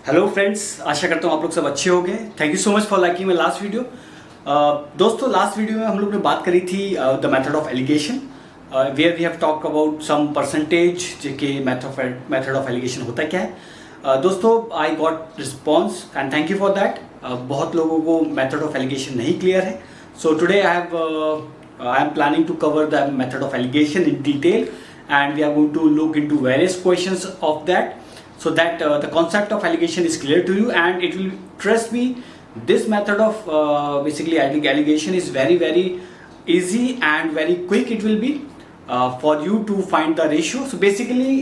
Hello friends, आशा करता हूँ आप लोग सब अच्छे होंगे। Thank you so much for liking my last video. दोस्तों, लास्ट वीडियो में हम लोग ने बात करी थी the method of alligation, where we have talk about some percentage के मेथड ऑफ एलिगेशन होता क्या है। दोस्तों, आई गॉट response and thank you for that. बहुत लोगों को मेथड ऑफ एलिगेशन नहीं क्लियर है, so today I am planning to cover the method of allegation in detail and we are going to look into various questions of that, so that the concept of allegation is clear to you, and it will, trust me, this method of basically allegation is very easy and very quick. It will be for you to find the ratio. So basically,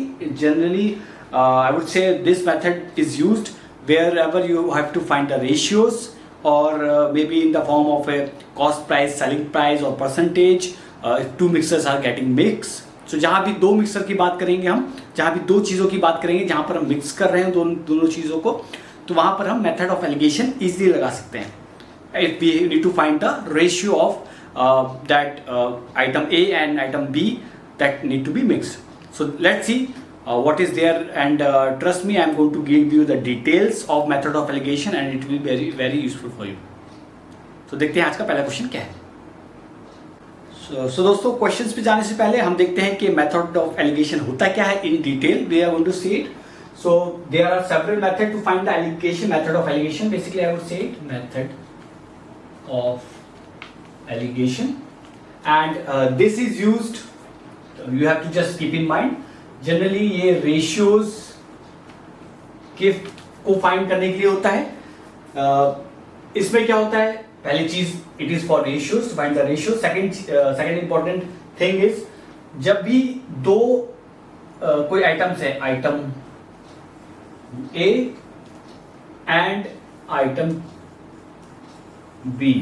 generally, I would say this method is used wherever you have to find the ratios, or maybe in the form of a cost price, selling price, or percentage, if two mixers are getting mixed. So जहाँ भी दो mixer की बात करेंगे हम, जहाँ भी दो चीज़ों की बात करेंगे, जहाँ पर हम मिक्स कर रहे हैं दोनों चीज़ों को, तो वहाँ पर हम मेथड ऑफ एलिगेशन इजीली लगा सकते हैं। If we need to find the ratio of that item A and item B that need to be mixed. So let's see what is there, and trust me, I am going to give you the details of method of allegation and it will be very useful for you. So देखते हैं आज का पहला question क्या है। So दोस्तों, questions पे जाने से पहले हम देखते हैं कि मेथड ऑफ एलिगेशन होता क्या है in detail. We are going to see it. So there are several method to find the alligation, method of alligation. Basically I would say it method of alligation, and this is used, you have to just keep in mind, generally ये ratios को find करने के लिए होता है। इसमें क्या होता है, पहली चीज, it is for ratios, find the ratio. Second important thing is, जब भी दो कोई आइटम्स है, item A and item B,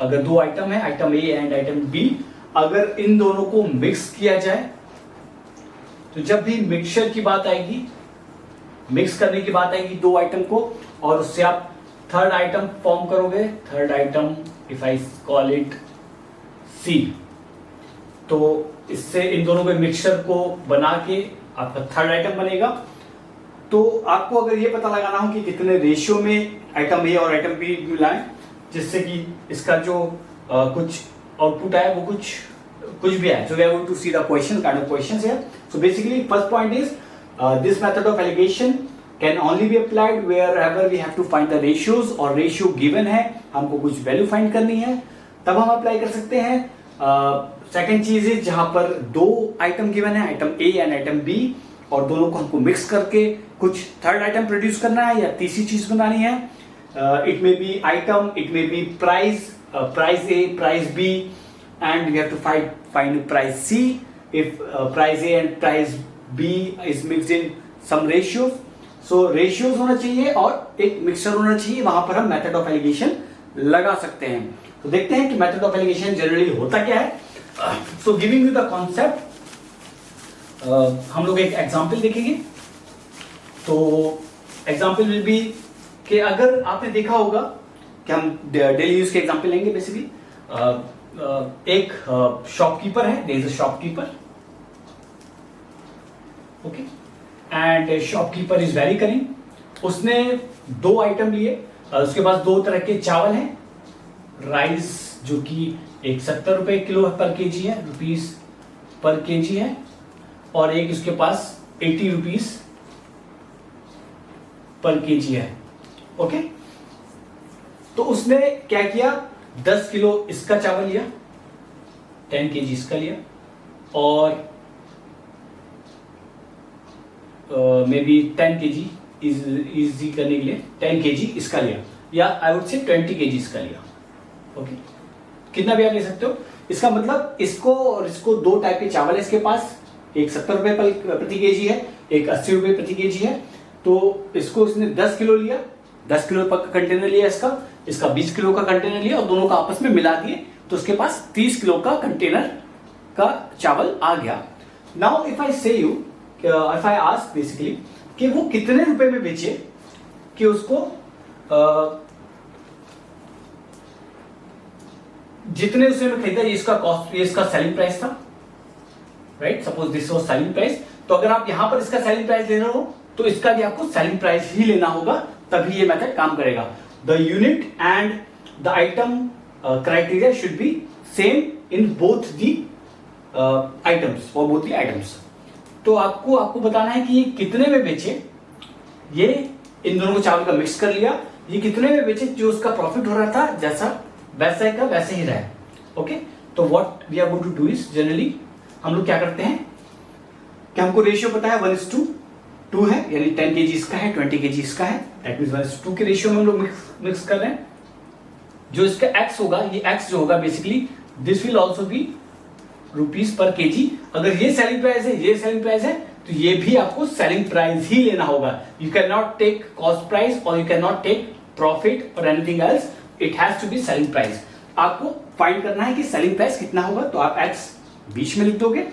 अगर दो आइटम है, item A and item B, अगर इन दोनों को मिक्स किया जाए, तो जब भी मिक्सचर की बात आएगी, मिक्स करने की बात आएगी दो आइटम को, और उससे आप थर्ड आइटम फॉर्म करोगे, third item if I call it C, तो इससे इन दोनों के मिक्सचर को बना के आपका थर्ड आइटम बनेगा। तो आपको अगर ये पता लगाना हो कि कितने रेशियो में आइटम ए और आइटम बी मिलाएं, जिससे कि इसका जो कुछ आउटपुट आए वो कुछ भी आए। So we are going to see the question, kind of questions here. So basically first point is this method of alligation can only be applied wherever we have to find the ratios, और ratio given है, हमको कुछ value find करनी है, तब हम apply कर सकते हैं। सेकंड चीज इज, जहां पर दो आइटम गिवन है, item A and item B, और दोनों को हमको मिक्स करके कुछ थर्ड आइटम प्रोड्यूस करना है या तीसरी चीज बनानी है। It may be item, it may be price, price A, price B, and we have to find price C if price A and price B is mixed in some ratios. So ratios होना चाहिए और एक mixture होना चाहिए, वहां पर हम method of allegation लगा सकते हैं। तो देखते हैं कि मेथड ऑफ एलिगेशन जनरली होता क्या है। So giving you the concept, हम लोग एक एग्जांपल देखेंगे। तो एग्जांपल विल बी कि अगर आपने देखा होगा कि हम डेली यूज के एग्जांपल लेंगे। बेसिकली एक शॉपकीपर है, there is a shopkeeper, okay, and shopkeeper is very cunning. उसने दो आइटम लिए, उसके पास दो तरह के चावल हैं, राइस जो कि एक 70 रुपए किलो पर केजी है, रुपीस पर केजी है, और एक उसके पास 80 रुपीस पर केजी है, ओके। तो उसने क्या किया, 10 किलो इसका चावल लिया, 10 केजी इसका लिया, और मे बी 10 केजी इजी करने के लिए 10 केजी इसका लिया, या आई वुड से 20 केजी इसका लिया, ओके। कितना भी आप ले सकते हो। इसका मतलब इसको और इसको दो टाइप के चावल है इसके पास, एक 70 रुपए प्रति केजी है, एक 80 रुपए प्रति केजी है। तो इसको इसने 10 किलो लिया, 10 किलो का कंटेनर लिया, इसका 20 किलो का कंटेनर लिया, और दोनों का आपस में मिला दिए, तो उसके पास 30 किलो का कंटेनर का चावल आ गया। नाउ इफ आई से you, if I ask basically कि वो कितने रुपए में बेचे, कि उसको जितने उसने खरीदा, ये इसका कॉस्ट, ये इसका सेलिंग प्राइस था, right. Suppose this was selling price, तो अगर आप यहां पर इसका सेलिंग प्राइस ले रहे हो तो इसका भी आपको सेलिंग प्राइस ही लेना होगा, तभी ये मेथड काम करेगा। The unit and the item criteria should be same in both the items, for both the items. तो आपको बताना है कि ये कितने में बेचे, ये इन दोनों को चावल का मिक्स कर लिया, ये कितने में बेचे, जो उसका प्रॉफिट हो रहा था जैसा वैसा का वैसे ही रहा। ओके, तो what we are going to do is, generally हम लोग क्या करते हैं कि हमको रेशियो पता है 1:2 है, यानी 10 kg इसका है, 20 kg इसका है, दैट मींस 1:2 के रेशियो में हम लोग मिक्स कर रहे हैं। जो इसका x होगा, ये x जो होगा basically this will also be rupees पर केजी। अगर ये सेलिंग प्राइस है, ये सेलिंग प्राइस है, तो ये भी आपको सेलिंग प्राइस ही लेना होगा। You can not take cost price और you can not take profit और anything else, it has to be selling price. आपको फाइंड करना है कि सेलिंग प्राइस कितना होगा, तो आप x बीच में लिख दोगे।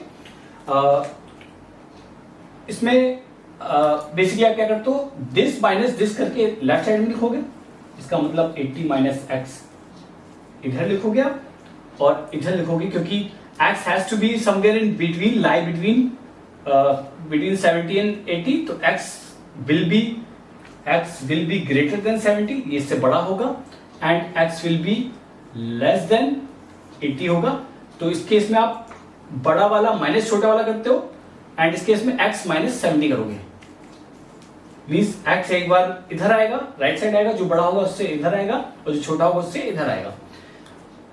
इसमें बेसिकली आप क्या करते हो, दिस माइनस दिस करके लेफ्ट साइड में लिखोगे, इसका मतलब 80 माइनस एक्स इधर लिखोगे आप, और इधर लिखोगे क्योंकि x has to be somewhere in between, lie between 70 and 80, तो x will be greater than 70, ये इससे बड़ा होगा, and x will be less than 80 होगा। तो इस केस में आप बड़ा वाला माइनस छोटा वाला करते हो, एंड इस केस में x माइनस 70 करोगे, मीन्स x एक बार इधर आएगा, राइट साइड आएगा, जो बड़ा होगा उससे इधर आएगा, और जो छोटा होगा उससे इधर आएगा।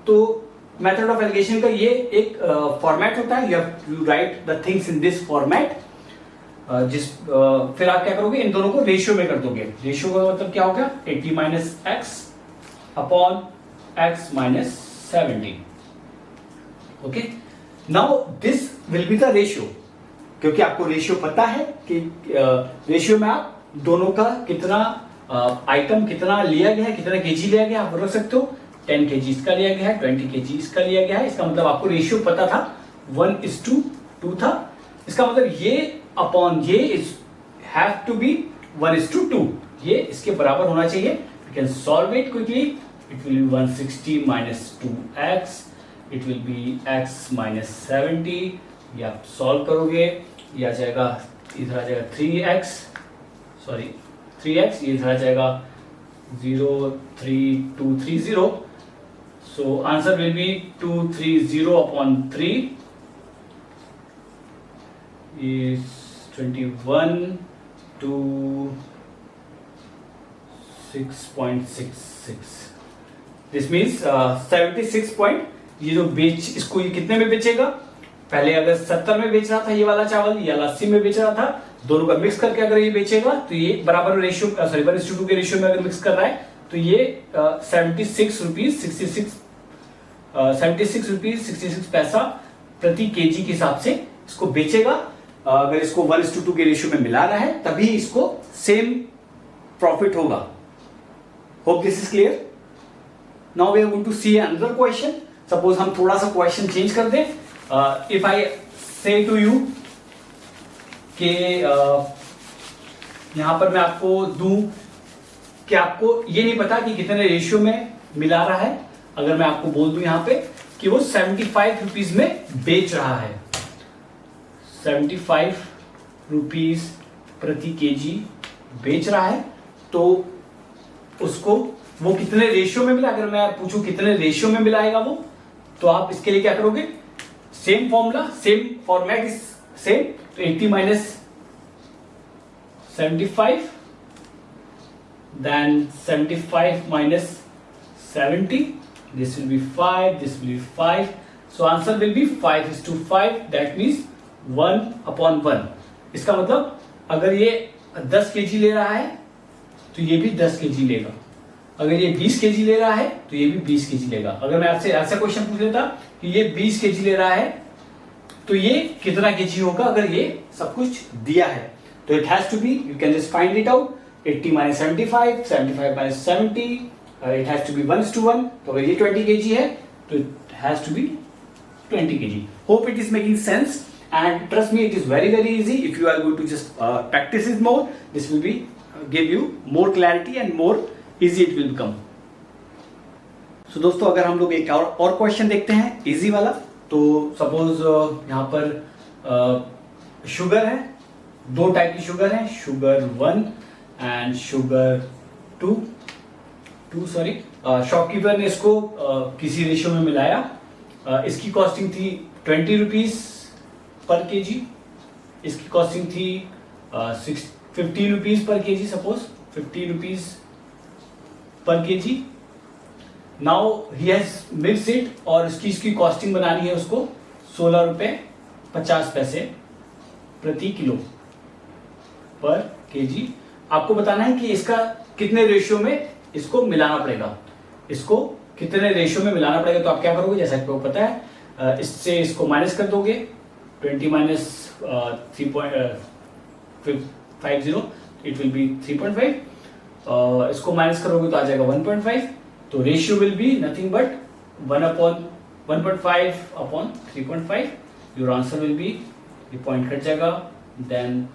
तो मेथड ऑफ एलिगेशन का ये एक फॉर्मेट होता है, you have to write the things in this format. फिर आप क्या करोगे, इन दोनों को रेशियो में कर दोगे। रेशियो का मतलब क्या होगा, 80 minus x upon x minus 70। Okay, now this will be the ratio, क्योंकि आपको रेशियो पता है कि रेशियो में आप दोनों का कितना आइटम कितना लिया गया है, कितना केजी लिया गया है, आप रख सकते हो। 10 kg इसका लिया गया है, 20 kg इसका लिया गया है, इसका मतलब आपको रेशियो पता था 1:2 था। इसका मतलब ये अपॉन ये हैव टू बी 1:2, ये इसके बराबर होना चाहिए। You can solve it quickly, it will be 160 minus 2x, it will be x minus 70, ये आप सॉल्व करोगे, ये आ जाएगा, इधर आ जाएगा 3x, ये इधर आ जाएगा 03230, so answer will be 230 upon 3 is 21 to 6.66, this means 76 point। ये जो इसको ये कितने में बेचेगा, पहले अगर 70 में बेच रहा था ये वाला चावल, या 80 में बेच रहा था, दोनों का मिक्स करके अगर ये बेचेगा तो ये बराबर रेशियो 1:2 के रेशियो में अगर मिक्स कर रहा है तो ये 76 रुपीज 66 पैसा प्रति केजी के हिसाब से इसको बेचेगा। अगर इसको 1:2 के रेशियो में मिला रहा है तभी इसको सेम प्रॉफिट होगा। Hope this is clear. Now we are going to see another question. Suppose हम थोड़ा सा क्वेश्चन चेंज कर दें। इफ आई से टू यू कि यहां पर मैं आपको दूं कि आपको ये नहीं पता कि कितने रेशियो में मिला रहा है, अगर मैं आपको बोल दूं यहां पे कि वो 75 रुपीज में बेच रहा है, 75 रुपीज प्रति केजी बेच रहा है, तो उसको वो कितने रेशियो में मिला, अगर मैं पूछूं कितने रेशियो में मिलाएगा वो, तो आप इसके लिए क्या करोगे, same formula, same format is same. तो 80 minus 75, then 75 minus 70, this will be 5, this will be 5, so answer will be 5:5, that means 1/1। इसका मतलब अगर ये 10 kg ले रहा है तो ये भी 10 kg लेगा, अगर ये 20 kg ले रहा है तो ये भी 20 kg लेगा। अगर मैं आपसे ऐसा क्वेश्चन पूछ लेता कि ये 20 kg ले रहा है तो ये कितना kg होगा, अगर ये सब कुछ दिया है, तो it has to be, you can just find it out, 80 minus 75, 75 minus 70, it has to be 1:1। तो अगर ये 20 kg है तो it has to be 20 kg। Hope it is making sense, and trust me, it is very easy if you are going to just practice it more. This will be give you more clarity and more easy it will become। So दोस्तों, अगर हम लोग एक और question देखते हैं easy वाला, तो सपोज यहाँ पर शुगर है दो टाइप की शुगर है, शुगर 1 एंड शुगर 2। शॉपकीपर ने इसको किसी रेशियो में मिलाया। इसकी कॉस्टिंग थी 20 रुपीज पर केजी, इसकी कॉस्टिंग थी 15 rupees per KG, suppose 50 rupees per KG. Now he has mix it और इसकी कॉस्टिंग बनानी है उसको 16 रुपए 50 पैसे प्रति किलो पर केजी। आपको बताना है कि इसका कितने रेशियो में इसको मिलाना पड़ेगा, इसको कितने रेशियो में मिलाना पड़ेगा। तो आप क्या करोगे, जैसा आपको पता है, इससे इसको माइनस कर दोगे, 20 माइनस 3.50 इट विल बी 3.5। इसको माइनस करोगे तो आ जाएगा 1.5। तो ratio will be nothing but 1.5 upon 3.5। Your answer will be, ये पॉइंट कट जाएगा, then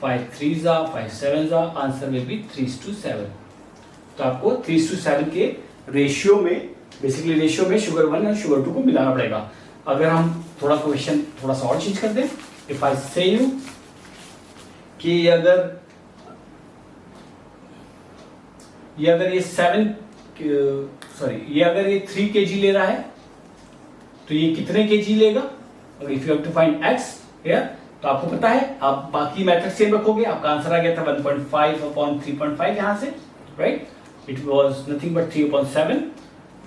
5 3s are 5 7s are, answer will be 3:7। तो आपको 3:7 के रेशियो में, बेसिकली रेशियो में शुगर 1 और शुगर 2 को मिलाना पड़ेगा। अगर हम थोड़ा क्वेश्चन थोड़ा सा और चेंज कर दें, इफ आई से यू कि अगर ये 3 kg ले रहा है तो ये कितने kg लेगा। If you have to find x here, तो आपको पता है, आप बाकी मेथड सेम रखोगे, आपका आंसर आ गया था 1.5 अपॉन 3.5 यहां से, right. It was nothing but 3/7।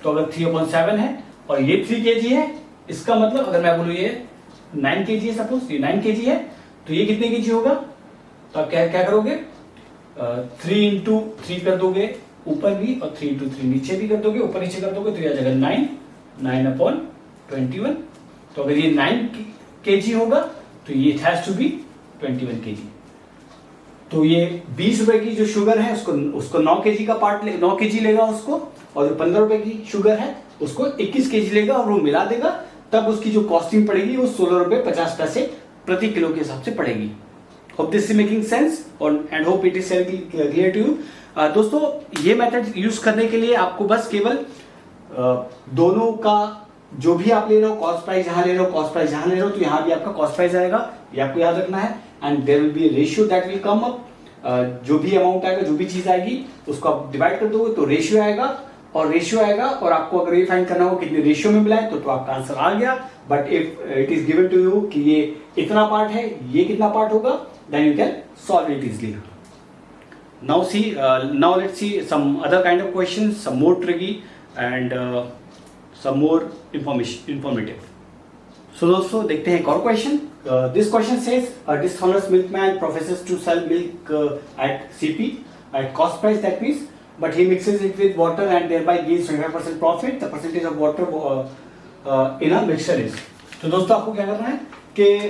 तो अगर 3/7 है और ये 3 kg है, इसका मतलब अगर मैं बोलूं ये 9 kg है, सपोज ये 9 kg है, तो ये कितने kg होगा। तो आप क्या करोगे, 3 into 3 कर दोगे ऊपर भी और 3 into 3 नीचे भी कर दोगे, ऊपर नीचे कर दोगे, तो ये आ जाएगा 9/21। तो अगर ये 9 kg होगा तो ये हैज टू बी 21 kg। तो ये 20 रुपए की जो शुगर है उसको 9 kg का पार्ट 9 kg लेगा उसको, और जो 15 रुपए की शुगर है उसको 21 kg लेगा और वो मिला देगा। तब उसकी जो कॉस्टिंग पड़ेगी वो 16 रुपए 50 पैसे प्रति किलो के हिसाब से पड़ेगी। Hope this is making sense और and hope it is clear to you. दोस्तों, ये मेथड यूज करने के लिए आपको बस केवल दोनों का जो भी आप ले रहे हो, कॉस्ट प्राइस यहाँ ले रहे हो, कॉस्ट प्राइस यहाँ ले रहे हो, तो यहाँ भी आपका कॉस्ट प्राइस आएगा, ये आपको याद रखना है। And there will be ratio that will come up. जो भी अमाउंट आएगा, जो भी चीज आएगी, उसको आप डिवाइड कर दोगे तो रेशियो आएगा, और आपको अगर ये फाइंड करना हो कितने रेशियो में मिलाए तो आपका आंसर आ गया। But if it is given to you कि ये इतना पार्ट है, ये कितना पार्ट होगा, then you can solve it easily. Now let's see some other kind of questions, some more tricky and some more informative. So दोस्तों देखते हैं एक और question. This question says a dishonest milkman professes to sell milk at CP at cost price, that means, but he mixes it with water and thereby gains 25% profit. The percentage of water in a mixture is. तो दोस्तों आपको क्या करना है कि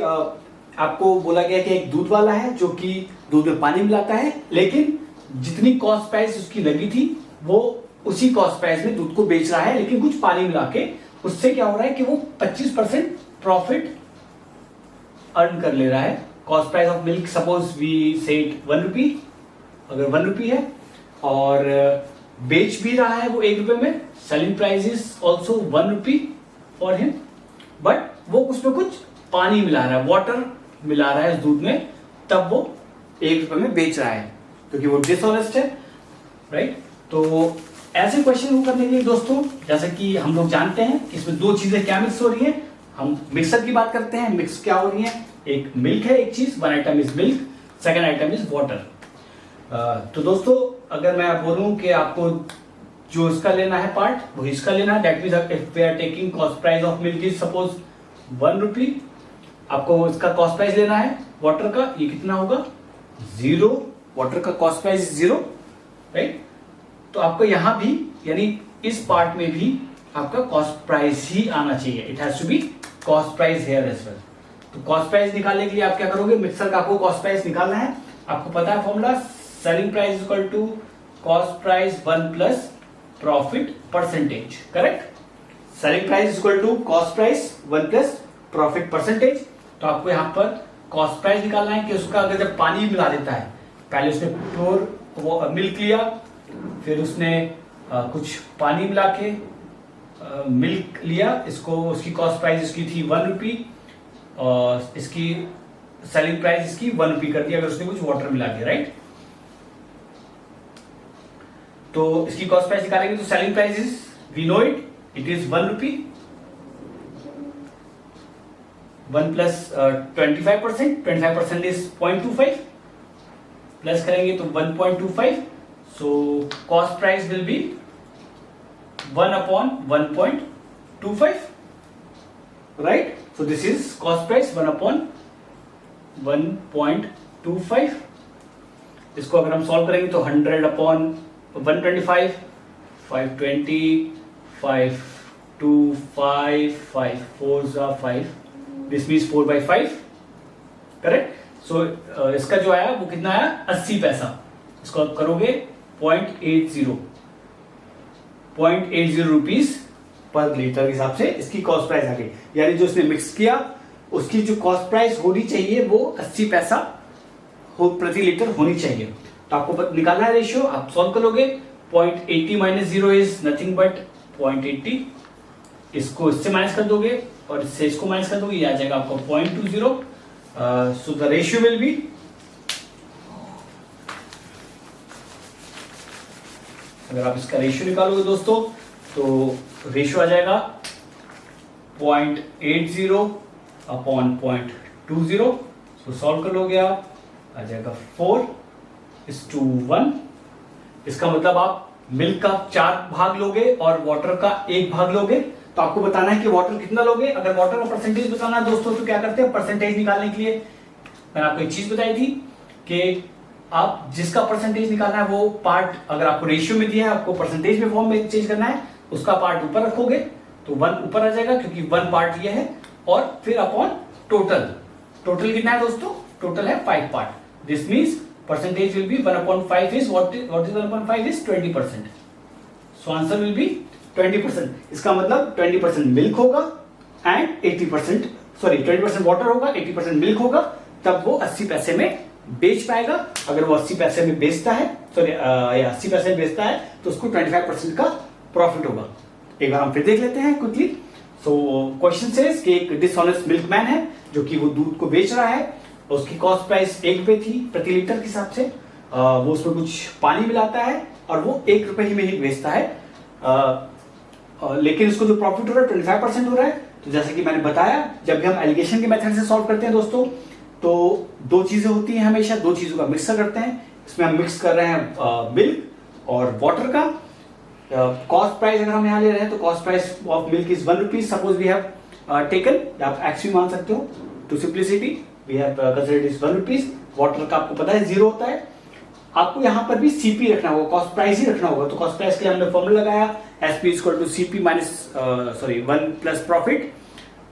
आपको बोला गया कि एक दूध वाला है जो कि दूध में पानी मिलाता है, लेकिन जितनी कॉस्ट प्राइस उसकी लगी थी वो उसी कॉस्ट प्राइस में दूध को बेच रहा है, लेकिन कुछ पानी मिला के। उससे क्या हो रहा है कि वो 25% प्रॉफिट अर्न कर ले रहा है। Cost price of milk suppose we said 1 rupee, अगर 1 रुपी है और बेच भी रहा है वो 1 रुपए में, selling price is also 1 rupee for him, but वो उसमें कुछ पानी मिला रहा है, वाटर मिला रहा है इस दूध में, तब वो 1 रुपए में बेच रहा है, क्योंकि वो डिसऑनेस्ट है, राइट। तो ऐसे क्वेश्चन को करने के लिए दोस्तों, जैसे कि हम लोग जानते हैं कि इसमें दो चीजें क्या मिक्स हो रही है, हम मिक्सर की बात करते हैं। मिक्स क्या हो रही है, एक मिल्क है, एक चीज, one item is milk, second item is water. तो दोस्तों अगर मैं बोलूं कि आपको जो इसका लेना है पार्ट, वो इसका लेना है, that means if we are taking cost price of milk is suppose 1 rupee, आपको इसका कॉस्ट प्राइस लेना है वाटर का, ये कितना होगा 0, वाटर का कॉस्ट प्राइस 0, राइट। तो आपको यहां भी, यानी इस पार्ट में भी आपका कॉस्ट प्राइस ही आना चाहिए, it has to be cost price here as well. तो कॉस्ट प्राइस निकालने के लिए आप क्या करोगे, मिक्सर का आपको कॉस्ट प्राइस निकालना है, आपको पता है formula, selling price equal to cost price 1 plus profit percentage, correct. Selling price equal to cost price 1 plus profit percentage. तो आपको यहां पर कॉस्ट प्राइस निकालना है कि उसका अगर जब पानी मिला देता है, पहले उसने प्योर मिल्क लिया, फिर उसने कुछ पानी मिला के मिल्क लिया, इसको उसकी कॉस्ट प्राइस इसकी थी 1 रुपी, और इसकी सेलिंग प्राइस इसकी 1 रुपी कर दी अगर उसने कुछ वाटर मिला दिया, राइट। तो इसकी कॉस्ट प्राइस निकालेंगे तो selling price is, we know it is 1 rupee, 1 plus 25%, 25% is 0.25, plus करेंगे तो 1.25, so cost price will be 1/1.25, right? So this is cost price 1/1.25. इसको अगर हम सॉल्व करेंगे तो 100/125, 520, 5 2 5 5 4 5, this means 4/5, करेक्ट। सो इसका जो आया वो कितना आया, 80 पैसा। इसको आप करोगे 0.80 रुपीज पर लीटर के हिसाब से इसकी कॉस्ट प्राइस आ गई। यानी जो उसने मिक्स किया उसकी जो कॉस्ट प्राइस होनी चाहिए वो 80 पैसा प्रति लीटर होनी चाहिए। तो आपको निकालना है रेशियो, आप सॉल्व करोगे। 0.80 माइनस 0 इज नथिंग बट 0.80, इसको इससे माइनस कर दोगे और इससे इसको माइनस कर दोगे, ये आ जाएगा आपको 0.20। So the ratio will B, अगर आप इसका रेशियो निकालोगे दोस्तों तो रेशियो आ जाएगा 0.80/0.20। सो सॉल्व कर लोगे आप, आ जाएगा 4:1। इसका मतलब आप मिल्क का 4 भाग लोगे और वाटर का 1 भाग लोगे। तो आपको बताना है कि वाटर कितना लोगे। अगर वाटर का परसेंटेज बताना है दोस्तों तो क्या करते हैं, परसेंटेज निकालने के लिए मैंने आपको एक चीज बताई थी कि आप जिसका परसेंटेज निकालना है वो पार्ट, अगर आपको रेशियो में दिया है आपको परसेंटेज में फॉर्म में चेंज करना है, उसका पार्ट ऊपर रखोगे तो 1 ऊपर आ जाएगा क्योंकि 1 पार्ट ये है, और फिर अपॉन टोटल। टोटल कितना है दोस्तों, टोटल है 5 part. This means percentage will be 1/5 is what is 1/5 is 20%। So answer will B 20%। इसका मतलब 20% मिल्क होगा एंड 80%, सॉरी 20% वाटर होगा, 80% मिल्क होगा, तब वो 80 पैसे में बेच पाएगा। अगर वो 80 पैसे में बेचता है, सॉरी 80 पैसे में बेचता है तो उसको 25% का प्रॉफिट होगा। एक बार हम फिर देख लेते हैं क्विकली। सो क्वेश्चन सेज कि एक डिसऑनेस्ट मिल्कमैन है जो कि वो दूध को बेच रहा है, उसकी कॉस्ट प्राइस 1 रुपए थी प्रति लीटर के हिसाब से। वो उसमें कुछ पानी मिलाता है और वो 1 रुपए ही में ही बेचता है, लेकिन उसको जो प्रॉफिट हो रहा है 25% हो रहा है। तो जैसे कि मैंने बताया, जब भी हम एलिगेशन के मेथड से सॉल्व करते हैं दोस्तों तो 2 चीजें होती हैं, हमेशा 2 चीजों का मिक्सर करते हैं। इसमें हम मिक्स कर रहे हैं मिल्क और वाटर का। कॉस्ट प्राइस अगर हम यहाँ ले रहे हैं तो cost price of milk is 1 rupees, suppose we have taken, आप एक्स भी मान सकते हो to simplicity, we have considered is 1 rupees. Water का आपको पता है 0 होता है। आपको यहाँ पर भी सीपी रखना होगा, कॉस्ट प्राइस ही रखना होगा। तो कॉस्ट प्राइस के लिए हमने फॉर्मूला लगाया, SP equal to CP minus 1 plus profit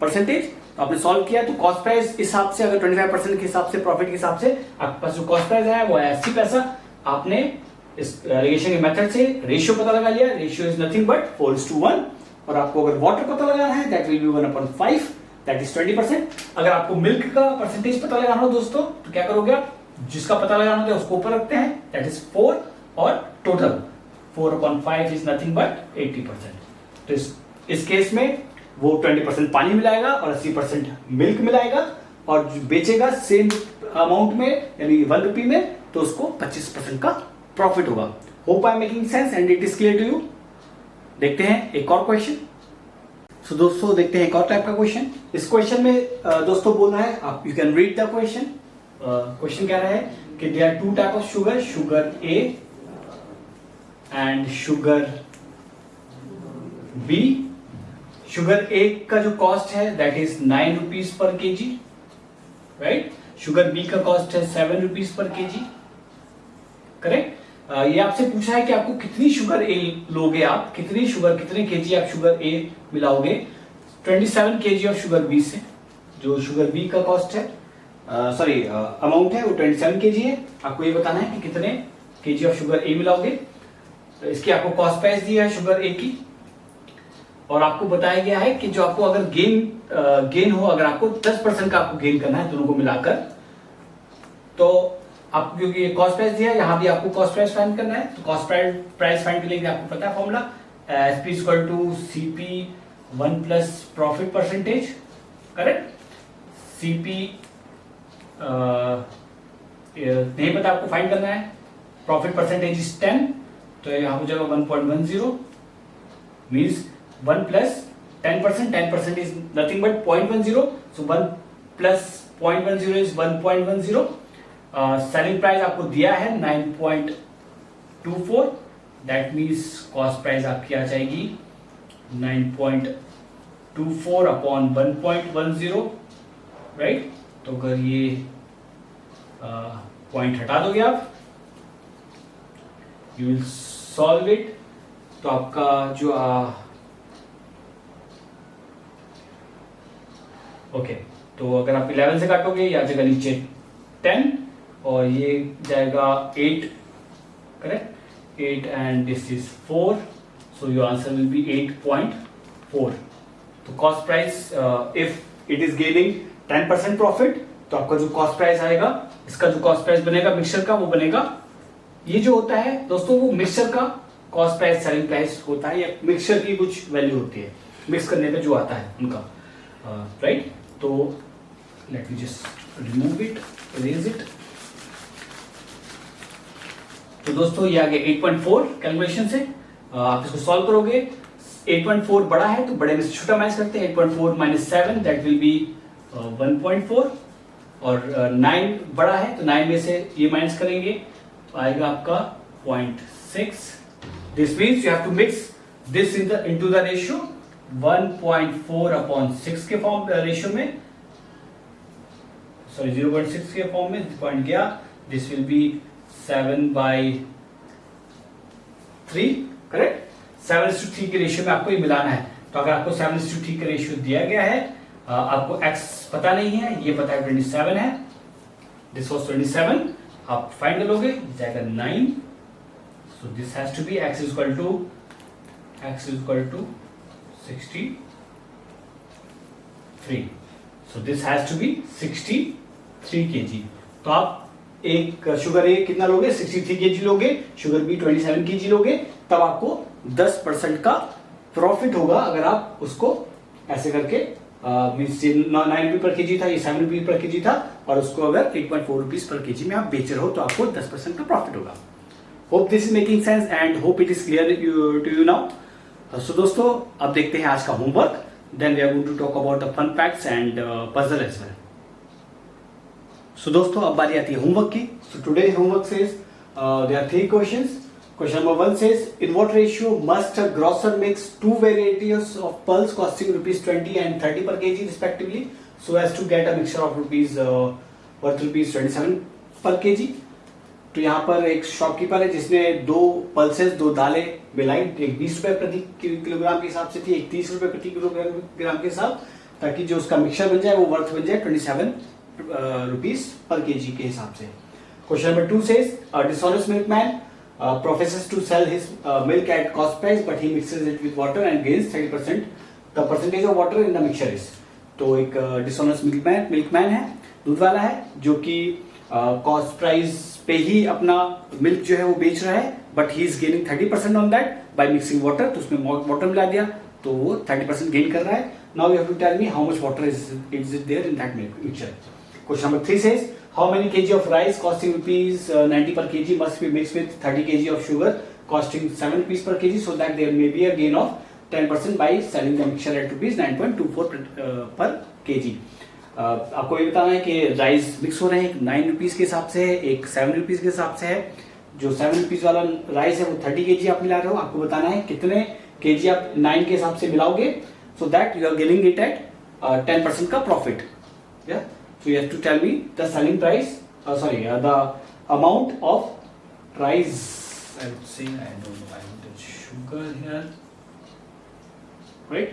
percentage. तो आपने सॉल्व किया तो कॉस्ट प्राइस इस हिसाब से, अगर 25% के हिसाब से, प्रॉफिट के हिसाब से आपके पास जो कॉस्ट प्राइस है वो है 80 पैसा। आपने इस एलिगेशन के मेथड से रेशियो पता लगा लिया, रेशियो इज नथिंग बट 4:1। और आपको अगर वाटर पता लगाना है that will B 1/5, that is 20%। अगर आपको मिल्क का परसेंटेज पता लगाना हो दोस्तों तो क्या करोगे आप, जिसका पता लगाना होता है उसको ऊपर रखते हैं, दैट इज 4, और टोटल 4/5 इज नथिंग बट 80%। तो इस केस में वो 20% पानी मिलाएगा और 80% मिल्क मिलाएगा और बेचेगा सेम अमाउंट में, यानी 1 रुपी में, तो उसको 25% का प्रॉफिट होगा। Hope I am making sense and it is clear to you. देखते हैं एक और क्वेश्चन। सो दोस्तों देखते हैं एक और टाइप का क्वेश्चन। इस क्वेश्चन में दोस्तों बोल रहा है, आप you can read the question. Question कह रहा है कि there are 2 type of sugar, sugar A and sugar B. Sugar A का जो कॉस्ट है that is 9 rupees per kg, right. Sugar B का कॉस्ट है 7 रुपीज पर केजी, करेक्ट। ये आपसे पूछा है कि आपको कितनी शुगर ए लोगे, आप कितनी शुगर, कितने केजी आप शुगर ए मिलाओगे। 27 केजी ऑफ शुगर बी से, जो शुगर बी का कॉस्ट है, सॉरी अमाउंट है वो 27 केजी है। आपको ये बताना है कि कितने केजी ऑफ शुगर ए मिलाओगे। तो इसकी आपको कॉस्ट प्राइस दी है शुगर ए की, और आपको बताया गया है कि जो आपको अगर गेन हो, अगर आपको 10% का आपको गेन करना है दोनों को मिलाकर, तो आपको क्योंकि कॉस्ट प्राइस दिया है, यहां भी आपको कॉस्ट प्राइस फाइंड करना है। तो कॉस्ट प्राइस फाइंड के लिए आपको पता है formula, SP equal to CP 1 plus profit percentage, correct. CP नहीं पता आपको फाइंड करना है, प्रॉफिट परसेंटेज इज 10, तो यहाँ हो जाएगा 1.10 means 1 plus 10%, 10% is nothing but 0.10, so 1 plus 0.10 is 1.10. Selling price आपको दिया है 9.24, दैट मीन्स कॉस्ट प्राइस आपकी आ जाएगी 9.24 अपॉन 1.10, राइट. तो अगर ये पॉइंट हटा दोगे आप, यू विल सॉल्व इट, तो आपका जो ओके, तो अगर आप 11 से काटोगे ये आ जाएगा नीचे 10 और ये जाएगा 8, correct, 8 and this is 4, so your answer will B 8.4. तो cost price if it is gaining 10% profit, तो आपका जो कॉस्ट प्राइस आएगा, इसका जो कॉस्ट प्राइस बनेगा मिक्सचर का, वो बनेगा, ये जो होता है दोस्तों वो मिक्सचर का कॉस्ट प्राइस सेलिंग प्राइस होता है, या मिक्सचर की कुछ वैल्यू होती है मिक्स करने पे जो आता है उनका, राइट. तो let me just remove it, erase it. तो दोस्तों ये आ गया 8.4 कैलकुलेशन से. आप इसको सॉल्व करोगे, 8.4 बड़ा है तो बड़े में से छोटा माइनस करते हैं, 8.4 माइनस 7 दैट विल बी 1.4, और 9 बड़ा है तो 9 में से ये माइनस करेंगे तो आएगा आपका 0.6. This means you have to mix this into the ratio 1.4 upon 6 के फॉर्म रेशियो में, सॉरी 0.6 के फॉर्म में पॉइंट गया. This will be 7/3, correct. 7:3 के रेशियो में आपको ये मिलाना है. तो अगर आपको 7:3 का रेशियो दिया गया है, आपको x पता नहीं है, ये पता है 27 है, दिस वाज 27, आप फाइंड कर लोगे, जाएगा 9, so this has to be x is equal to 63, so this has to be 63 kg. तो आप एक शुगर ए कितना लोगे, 63 kg लोगे, शुगर बी 27 kg लोगे, तब आपको 10% का प्रॉफिट होगा. अगर आप उसको ऐसे करके मीन्स 9 रुपये पर केजी था, ये 7 रुपये पर केजी था, और उसको अगर 8.4 रुपीज पर केजी में आप बेच रहे हो तो आपको 10% का प्रॉफिट होगा. Hope this is making sense and hope it is clear to you now. So दोस्तों अब देखते हैं आज का homework, then we are going to talk about the fun facts and puzzle as well. So दोस्तों अब बारी आती है होमवर्क की. So today homework says there are 3 questions. Question number 1 says, in what ratio must a grocer mix 2 varieties of pulse costing rupees 20 and 30 per kg respectively, so as to get a mixture of worth rupees 27 per kg. तो यहाँ पर एक shopkeeper है जिसने 2 pulses 2 दालें मिलाई, एक 20 रुपए प्रति किलोग्राम के हिसाब से थी, एक 30 रुपए प्रति किलोग्राम के हिसाब, ताकि जो उसका मिक्सचर बन जाए वो वर्थ बन जाए 27 रुपीज पर केजी के हिसाब से. Question number 2 says, a dishonest milkman professes to sell his milk at cost price, but he mixes it with water and gains 30%. The percentage of water in the mixture is. तो एक dishonest milkman है, दूध वाला है, जो कि cost price पे ही अपना मिल्क जो है वो बेच रहा है, but he is gaining 30% on that by mixing water. तो उसमें वाटर मिला दिया तो वो 30% गेन कर रहा है. Now you have to tell me how much water is there in that mixture. Question number 3 says, how many kg of rice costing rupees 90 per kg must be mixed with 30 kg of sugar costing 7 rupees per kg, so that there may be a gain of 10% by selling the mixture at rupees 9.24 per kg. आपको ये बताना है कि rice mix हो रहे हैं, एक 9 rupees के हिसाब से है, एक 7 रुपीज के हिसाब से है. जो 7 रुपीज वाला राइस है वो 30 kg आप मिला रहे हो. आपको बताना है कितने kg आप 9 के हिसाब से मिलाओगे, so that you are getting it at 10% का profit. Yeah. So you have to tell me the selling price, the amount of rice. I would say, I don't know, I want the sugar here, right?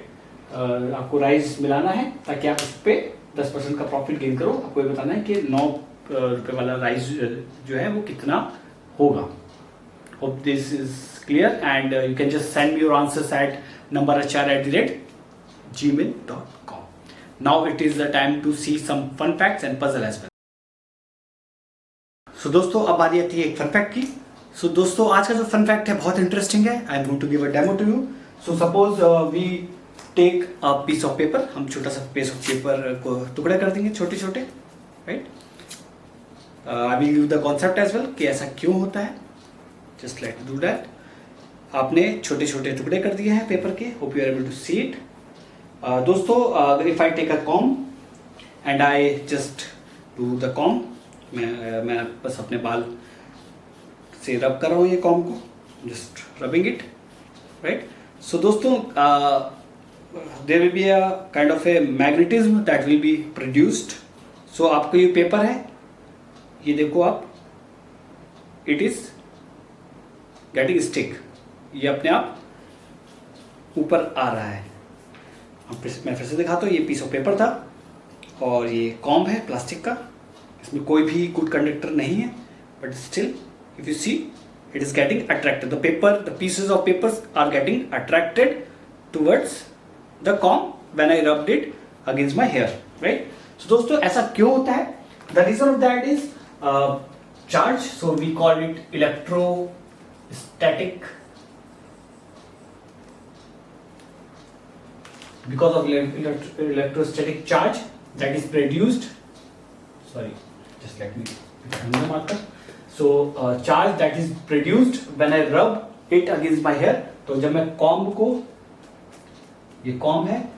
आपको rice मिलाना है ताकि आप उस पे 10% का profit gain करो. आपको ये बताना है कि 9 रुपए वाला राइस जो है वो कितना होगा. Hope this is clear and you can just send me your answers at numberachar@gmail.com. Now it is the time to see some fun facts and puzzle as well. So दोस्तों अब बारी आती है एक फन फैक्ट की. So दोस्तों आज का जो फन फैक्ट है बहुत इंटरेस्टिंग है. I am going to give a demo to you. So suppose we take a piece of paper. हम छोटा सा पीस ऑफ पेपर को टुकड़े कर देंगे छोटे छोटे, right. I will give the concept as well कि ऐसा क्यों होता है. Just let do that. आपने छोटे छोटे टुकड़े कर दिए हैं पेपर के. Hope you are able to see it. दोस्तों, if I take a comb and I just do the comb, मैं बस अपने बाल से रब कर रहा हूँ ये कॉम को, just rubbing it, right. So दोस्तों, there will be a kind of a magnetism that will be produced. So आपको ये पेपर है, ये देखो आप, इट इज गेटिंग स्टिक. ये अपने आप ऊपर आ रहा है. मैं फिर से दिखाता हूँ. ये पीस ऑफ पेपर था और ये कॉम्ब है प्लास्टिक का. इसमें कोई भी गुड कंडक्टर नहीं है, but still if you see it is getting attracted. The pieces of papers are getting attracted towards the comb when I rubbed it against my hair, right? So दोस्तों, ऐसा क्यों होता है? The reason of that is charge. So we call it electrostatic. Because of electrostatic charge that is produced. Sorry, just let me remove the marker. So charge that is produced when I rub it against my hair. तो जब मैं comb को, ये comb है,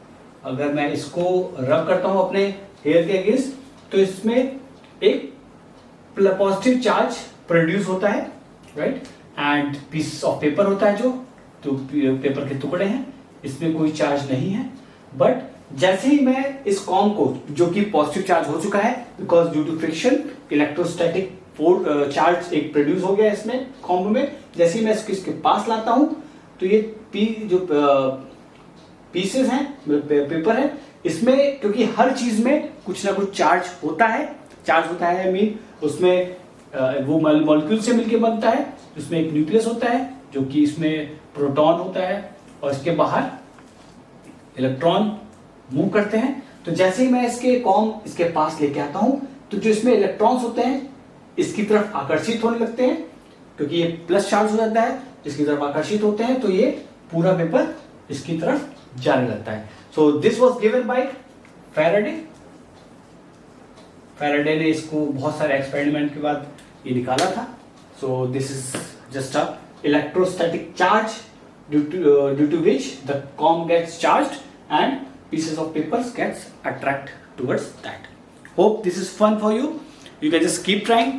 अगर मैं इसको रब करता हूं अपने हेयर के अगेंस्ट, तो इसमें एक पॉजिटिव चार्ज प्रोड्यूस होता है, right. And piece of paper होता है, जो तो पेपर के टुकड़े हैं, इसमें कोई चार्ज नहीं है. बट जैसे ही मैं इस कॉम्ब को, जो कि पॉजिटिव चार्ज हो चुका है because due to friction, electrostatic charge एक प्रोड्यूस हो गया इसमें कॉम्ब में, जैसे ही मैं इसके पास लाता हूं, तो ये जो पीसेस हैं, पेपर है, इसमें क्योंकि हर चीज में कुछ ना कुछ चार्ज होता है. आई मीन उसमें वो मॉलिक्यूल से मिलके बनता है. उसमें एक न्यूक्लियस होता है, जो कि इसमें प्रोटॉन होता है, और इसके बाहर इलेक्ट्रॉन मूव करते हैं. तो जैसे ही मैं इसके कॉम्ब इसके पास लेके आता हूं, तो जो इसमें इलेक्ट्रॉन्स होते हैं इसकी तरफ आकर्षित होने लगते हैं, क्योंकि ये प्लस चार्ज हो जाता है, इसकी तरफ आकर्षित होते हैं, तो ये पूरा पेपर इसकी तरफ जाने लगता है. So this was given by Faraday. Faraday ने इसको बहुत सारे एक्सपेरिमेंट के बाद ये निकाला था. So this is just a electrostatic charge due to which the comb gets charged and pieces of papers gets attract towards that. Hope this is fun for you. You can just keep trying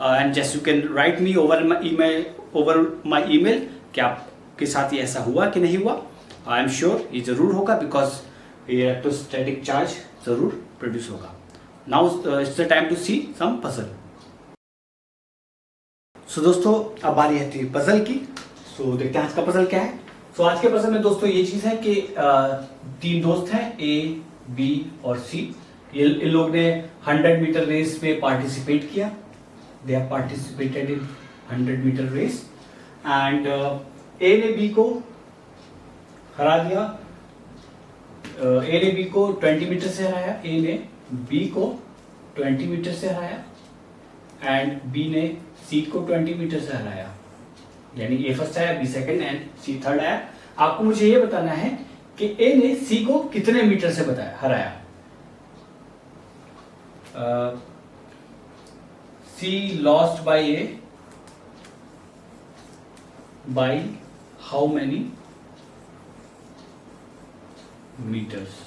and just you can write me over my email कि आपके साथ ये ऐसा हुआ कि नहीं हुआ. I am sure ये जरूर होगा because electrostatic charge जरूर प्रोड्यूस होगा. Now it's the time to see some puzzle. So दोस्तों, अब बारी है पजल की. सो देखते हैं आज का पजल क्या है. सो आज के पजल में दोस्तों ये चीज है कि 3 दोस्त हैं, ए, बी और सी. इन लोग ने 100 मीटर रेस में पार्टिसिपेट किया. They have participated in 100 metre race and A ने बी को हरा दिया. ए ने बी को 20 मीटर से हराया, ए ने बी को 20 मीटर से हराया एंड बी ने सी को 20 मीटर से हराया. यानी ए फर्स्ट आया, B second and C third आया. आपको मुझे ये बताना है कि ए ने सी को कितने मीटर से हराया. C lost by A by how many metres.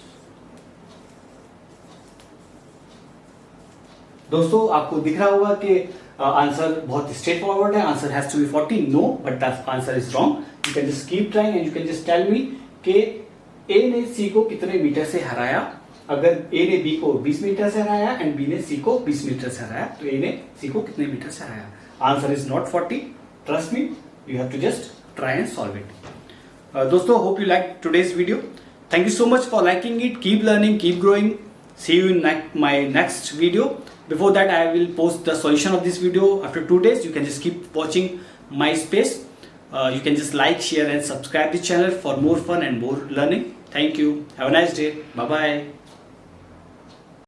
दोस्तों, आपको दिख रहा होगा कि आंसर बहुत स्ट्रेट फॉरवर्ड है. Answer has to be 40. No, but that answer is wrong. You can just keep trying and you can just tell me कि A ने सी को कितने मीटर से हराया. अगर ए ने बी को 20 मीटर से हराया एंड बी ने सी को 20 मीटर से हराया, तो ए ने सी को कितने मीटर से हराया. Answer is not 40. Trust me, you have to just try and solve it. दोस्तों, hope you like today's video. Thank you so much for liking it. Keep learning, keep growing. See you in my next video. Before that, I will post the solution of this video after 2 days. You can just keep watching my space. You can just like, share and subscribe the channel for more fun and more learning. Thank you. Have a nice day. Bye bye.